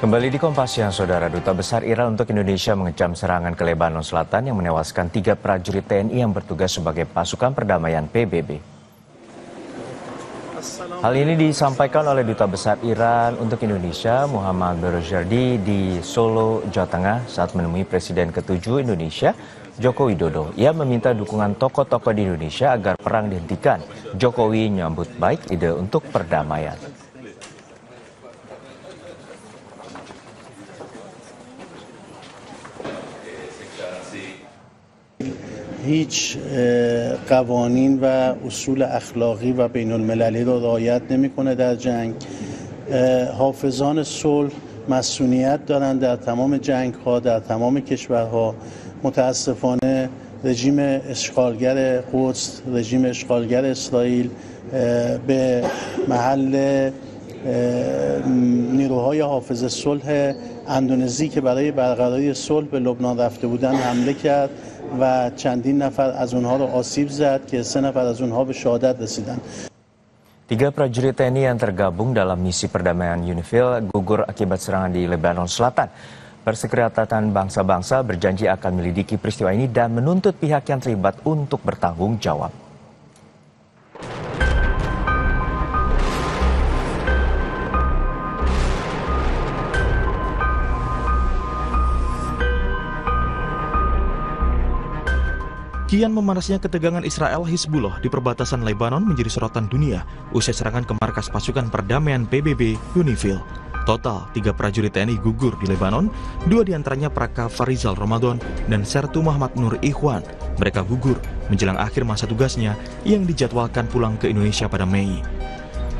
Kembali di Kompas Siang, Saudara. Duta Besar Iran untuk Indonesia mengecam serangan ke Lebanon Selatan yang menewaskan 3 prajurit TNI yang bertugas sebagai pasukan perdamaian PBB. Hal ini disampaikan oleh Duta Besar Iran untuk Indonesia, Muhammad Barojardi, di Solo, Jawa Tengah saat menemui Presiden ke-7 Indonesia, Joko Widodo. Ia meminta dukungan tokoh-tokoh di Indonesia agar perang dihentikan. Jokowi menyambut baik ide untuk perdamaian. هیچ قوانین و اصول اخلاقی و بین المللی رو رعایت نمیکنه در جنگ. حافظان صلح مسئولیت دارند در تمام جنگ ها در تمام کشورها. متاسفانه رژیم اشغالگر قدس، رژیم اشغالگر اسرائیل به محل نیروهای حافظ صلح اندونزی که برای برقراری صلح به لبنان رفته بودند حمله کرد و چندین نفر از اونها رو آسیب زد که 3 نفر از اونها به شهادت رسیدند. 3 prajurit TNI yang tergabung dalam misi perdamaian UNIFIL gugur akibat serangan di Lebanon Selatan. Persekretariatan Bangsa-Bangsa berjanji akan melidiki peristiwa ini dan menuntut pihak yang terlibat untuk bertanggung jawab. Kian memanasnya ketegangan Israel Hizbullah di perbatasan Lebanon menjadi sorotan dunia usai serangan ke markas pasukan perdamaian PBB UNIFIL. Total 3 prajurit TNI gugur di Lebanon, 2 diantaranya Praka Farizal Ramadan dan Sertu Muhammad Nur Ikhwan. Mereka gugur menjelang akhir masa tugasnya yang dijadwalkan pulang ke Indonesia pada Mei.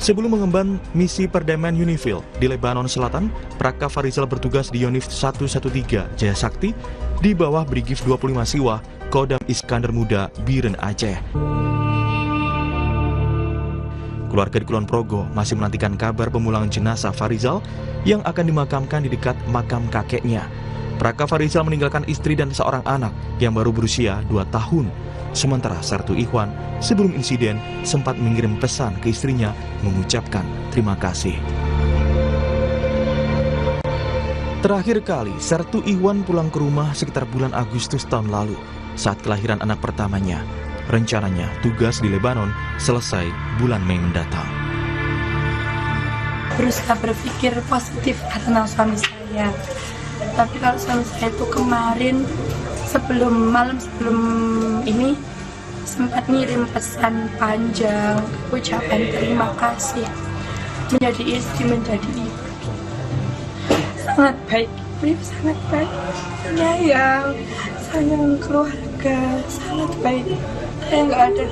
Sebelum mengemban misi perdamaian UNIFIL di Lebanon Selatan, Praka Farizal bertugas di Yonif 113 Jaya Sakti di bawah Brigif 25 Siwa Kodam Iskandar Muda, Biren, Aceh. Keluarga di Kulon Progo masih menantikan kabar pemulangan jenazah Farizal yang akan dimakamkan di dekat makam kakeknya. Praka Farizal meninggalkan istri dan seorang anak yang baru berusia 2 tahun. Sementara Sertu Ikhwan sebelum insiden sempat mengirim pesan ke istrinya mengucapkan terima kasih. Terakhir kali Sertu Ikhwan pulang ke rumah sekitar bulan Agustus tahun lalu saat kelahiran anak pertamanya. Rencananya tugas di Lebanon selesai bulan Mei mendatang. Berusaha berpikir positif karena suami saya. Tapi kalau suami saya itu kemarin sebelum ini sempat ngirim pesan panjang ucapan terima kasih, menjadi istri, menjadi ibu. Sangat baik, beliau sangat baik, sayang keluarga, sangat baik. Saya nggak ada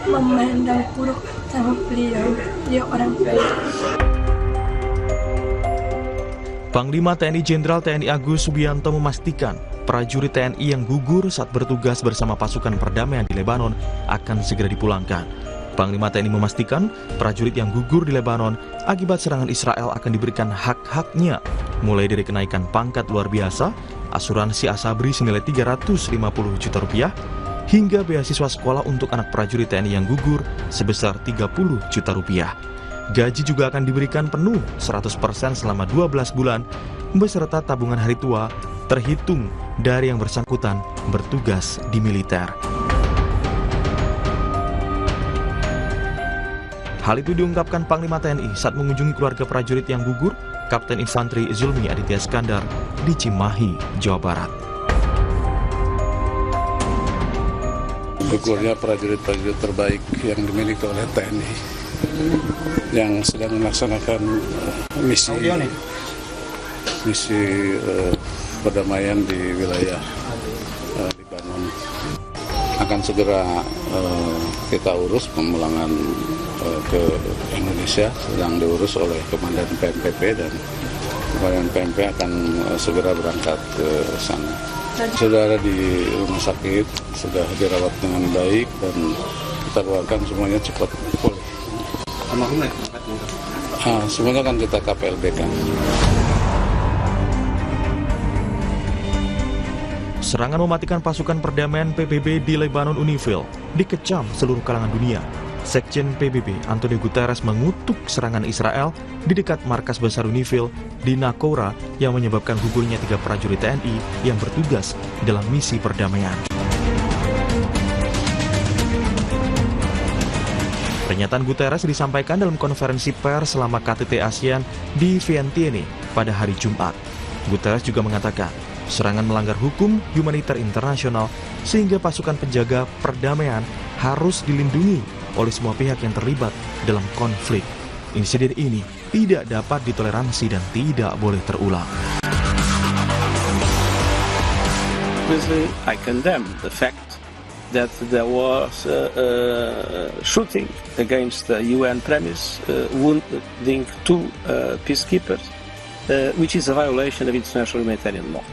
memandang buruk sama beliau, dia orang baik. Panglima TNI Jenderal TNI Agus Subianto memastikan prajurit TNI yang gugur saat bertugas bersama pasukan perdamaian di Lebanon akan segera dipulangkan. Panglima TNI memastikan prajurit yang gugur di Lebanon akibat serangan Israel akan diberikan hak-haknya, mulai dari kenaikan pangkat luar biasa, asuransi Asabri senilai 350 juta rupiah, hingga beasiswa sekolah untuk anak prajurit TNI yang gugur sebesar 30 juta rupiah. Gaji juga akan diberikan penuh 100% selama 12 bulan, beserta tabungan hari tua terhitung dari yang bersangkutan bertugas di militer. Hal itu diungkapkan Panglima TNI saat mengunjungi keluarga prajurit yang gugur, Kapten Infantri Zulmi Aditya Iskandar di Cimahi, Jawa Barat. Gugurnya prajurit-prajurit terbaik yang dimiliki oleh TNI yang sedang melaksanakan misi perdamaian di wilayah Lebanon. Akan segera kita urus pemulangan ke Indonesia, sedang diurus oleh Komandan PMPP dan Komandan PMP akan segera berangkat ke sana. Sudah ada di rumah sakit, sudah dirawat dengan baik dan kita doakan semuanya cepat pulih. Semuanya kan kita KPLB kan. Serangan mematikan pasukan perdamaian PBB di Lebanon UNIFIL dikecam seluruh kalangan dunia. Sekjen PBB Antonio Guterres mengutuk serangan Israel di dekat markas besar UNIFIL di Naqoura yang menyebabkan gugurnya 3 prajurit TNI yang bertugas dalam misi perdamaian. Pernyataan Guterres disampaikan dalam konferensi pers selama KTT ASEAN di Vientiane pada hari Jumat. Guterres juga mengatakan serangan melanggar hukum humaniter internasional sehingga pasukan penjaga perdamaian harus dilindungi oleh semua pihak yang terlibat dalam konflik. Insiden ini tidak dapat ditoleransi dan tidak boleh terulang. Obviously, I condemn the fact that there was shooting against the UN premise, wounding 2 peacekeepers, which is a violation of international humanitarian law.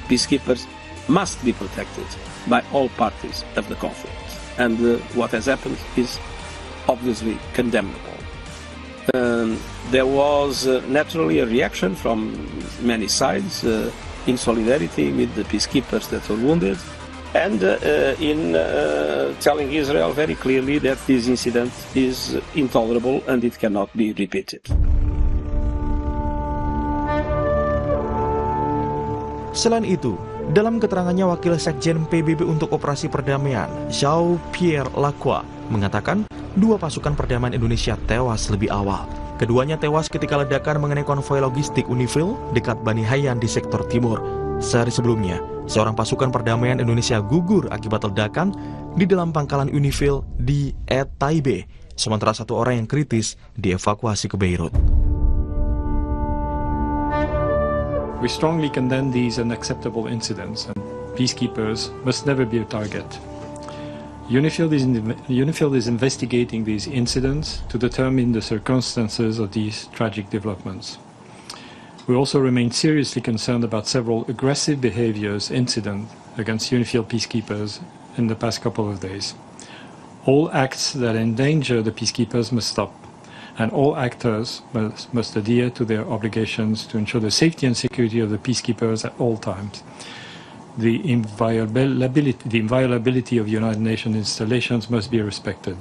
Peacekeepers must be protected by all parties of the conflict. And what has happened is obviously condemnable. There was naturally a reaction from many sides in solidarity with the peacekeepers that were wounded, and in telling Israel very clearly that this incident is intolerable and it cannot be repeated. Selain itu, dalam keterangannya Wakil Sekjen PBB untuk Operasi Perdamaian, Jean-Pierre Lacroix, mengatakan 2 pasukan perdamaian Indonesia tewas lebih awal. Keduanya tewas ketika ledakan mengenai konvoi logistik UNIFIL dekat Bani Hayan di sektor timur. Sehari sebelumnya, seorang pasukan perdamaian Indonesia gugur akibat ledakan di dalam pangkalan UNIFIL di Taipei, sementara 1 orang yang kritis dievakuasi ke Beirut. We strongly condemn these unacceptable incidents, and peacekeepers must never be a target. UNIFIL is investigating these incidents to determine the circumstances of these tragic developments. We also remain seriously concerned about several aggressive incidents against UNIFIL peacekeepers in the past couple of days. All acts that endanger the peacekeepers must stop, and all actors must adhere to their obligations to ensure the safety and security of the peacekeepers at all times. The inviolability of United Nations installations must be respected.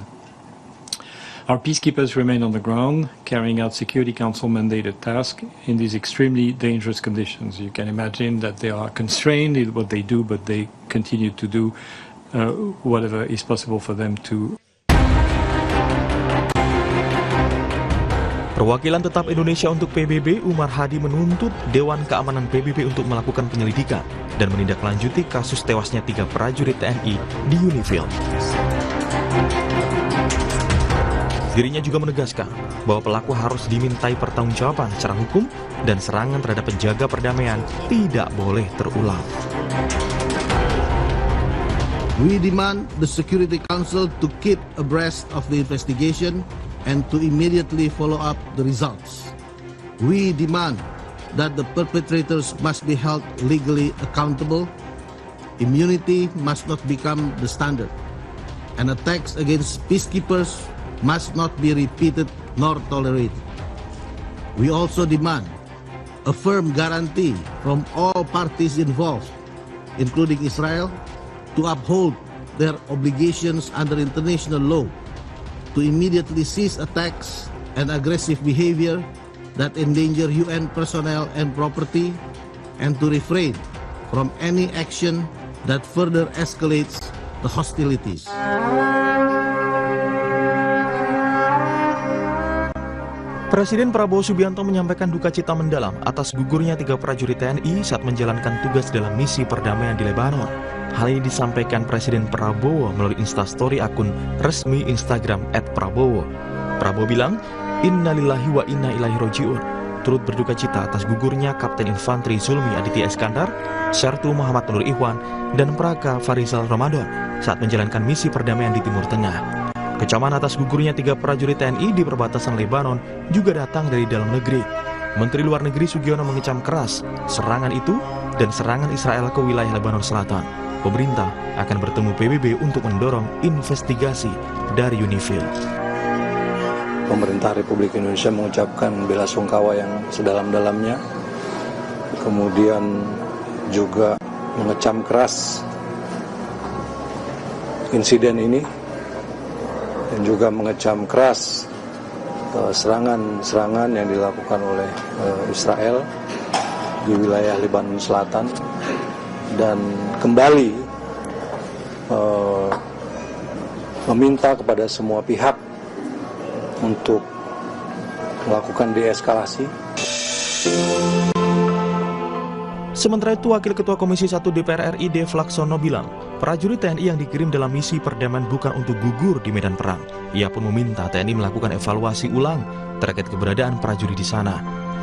Our peacekeepers remain on the ground, carrying out Security Council mandated tasks in these extremely dangerous conditions. You can imagine that they are constrained in what they do, but they continue to do whatever is possible for them to. Perwakilan tetap Indonesia untuk PBB Umar Hadi menuntut Dewan Keamanan PBB untuk melakukan penyelidikan dan menindaklanjuti kasus tewasnya 3 prajurit TNI di UNIFIL. Dirinya juga menegaskan bahwa pelaku harus dimintai pertanggungjawaban secara hukum dan serangan terhadap penjaga perdamaian tidak boleh terulang. We demand the Security Council to keep abreast of the investigation and to immediately follow up the results. We demand that the perpetrators must be held legally accountable. Immunity must not become the standard, and attacks against peacekeepers must not be repeated nor tolerated. We also demand a firm guarantee from all parties involved, including Israel, to uphold their obligations under international law, to immediately cease attacks and aggressive behavior that endanger UN personnel and property, and to refrain from any action that further escalates the hostilities. Presiden Prabowo Subianto menyampaikan duka cita mendalam atas gugurnya 3 prajurit TNI saat menjalankan tugas dalam misi perdamaian di Lebanon. Hal ini disampaikan Presiden Prabowo melalui instastory akun resmi Instagram @prabowo. Prabowo bilang, "Innalillahi wa inna ilaihi roji'un." Turut berduka cita atas gugurnya Kapten Infanteri Zulmi Aditya Iskandar, Syartu Muhammad Nur Ikhwan, dan Praka Farizal Ramadan saat menjalankan misi perdamaian di Timur Tengah. Kecaman atas gugurnya 3 prajurit TNI di perbatasan Lebanon juga datang dari dalam negeri. Menteri Luar Negeri Sugiono mengecam keras serangan itu dan serangan Israel ke wilayah Lebanon Selatan. Pemerintah akan bertemu PBB untuk mendorong investigasi dari UNIFIL. Pemerintah Republik Indonesia mengucapkan belasungkawa yang sedalam-dalamnya, kemudian juga mengecam keras insiden ini dan juga mengecam keras serangan-serangan yang dilakukan oleh Israel di wilayah Lebanon Selatan, dan kembali meminta kepada semua pihak untuk melakukan deeskalasi. Sementara itu, Wakil Ketua Komisi 1 DPR RI Dev Laksono bilang, prajurit TNI yang dikirim dalam misi perdamaian bukan untuk gugur di medan perang. Ia pun meminta TNI melakukan evaluasi ulang terkait keberadaan prajurit di sana.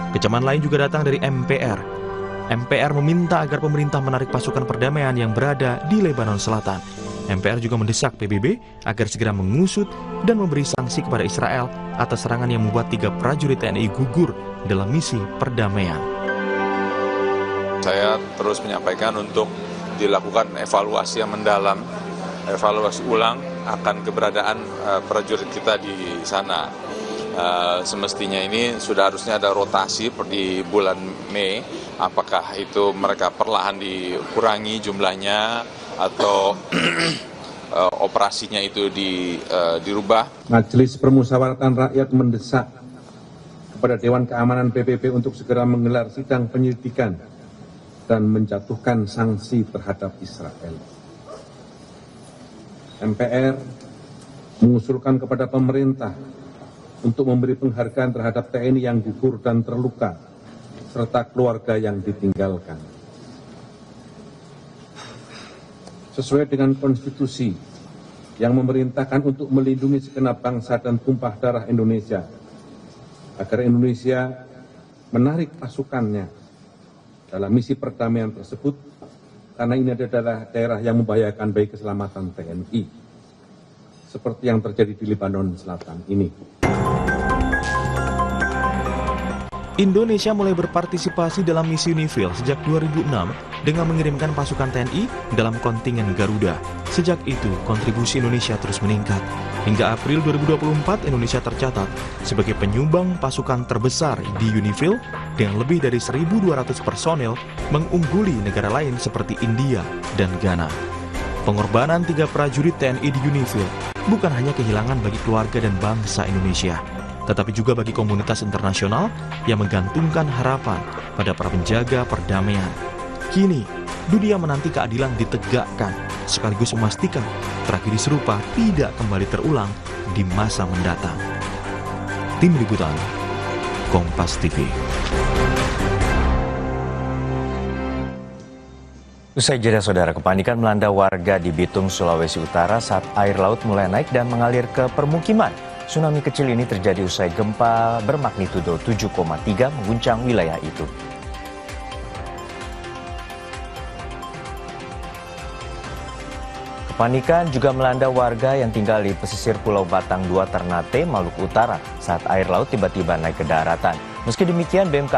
Kecaman lain juga datang dari MPR. MPR meminta agar pemerintah menarik pasukan perdamaian yang berada di Lebanon Selatan. MPR juga mendesak PBB agar segera mengusut dan memberi sanksi kepada Israel atas serangan yang membuat 3 prajurit TNI gugur dalam misi perdamaian. Saya terus menyampaikan untuk dilakukan evaluasi yang mendalam, evaluasi ulang akan keberadaan prajurit kita di sana. Semestinya ini sudah harusnya ada rotasi di bulan Mei, apakah itu mereka perlahan dikurangi jumlahnya atau operasinya itu dirubah. Majelis Permusyawaratan Rakyat mendesak kepada Dewan Keamanan PBB untuk segera menggelar sidang penyelidikan dan menjatuhkan sanksi terhadap Israel. MPR mengusulkan kepada pemerintah untuk memberi penghargaan terhadap TNI yang gugur dan terluka, serta keluarga yang ditinggalkan. Sesuai dengan konstitusi yang memerintahkan untuk melindungi segenap bangsa dan tumpah darah Indonesia, agar Indonesia menarik pasukannya dalam misi perdamaian tersebut, karena ini adalah daerah yang membahayakan bagi keselamatan TNI, seperti yang terjadi di Lebanon Selatan ini. Indonesia mulai berpartisipasi dalam misi UNIFIL sejak 2006 dengan mengirimkan pasukan TNI dalam kontingen Garuda. Sejak itu, kontribusi Indonesia terus meningkat. Hingga April 2024, Indonesia tercatat sebagai penyumbang pasukan terbesar di UNIFIL dengan lebih dari 1.200 personel, mengungguli negara lain seperti India dan Ghana. Pengorbanan 3 prajurit TNI di UNIFIL bukan hanya kehilangan bagi keluarga dan bangsa Indonesia, tetapi juga bagi komunitas internasional yang menggantungkan harapan pada para penjaga perdamaian. Kini, dunia menanti keadilan ditegakkan, sekaligus memastikan tragedi serupa tidak kembali terulang di masa mendatang. Tim Liputan, Kompas TV. Usai jeda, saudara, kepanikan melanda warga di Bitung, Sulawesi Utara saat air laut mulai naik dan mengalir ke permukiman. Tsunami kecil ini terjadi usai gempa bermagnitudo 7,3 mengguncang wilayah itu. Kepanikan juga melanda warga yang tinggal di pesisir Pulau Batang 2 Ternate, Maluku Utara saat air laut tiba-tiba naik ke daratan. Meski demikian, BMKG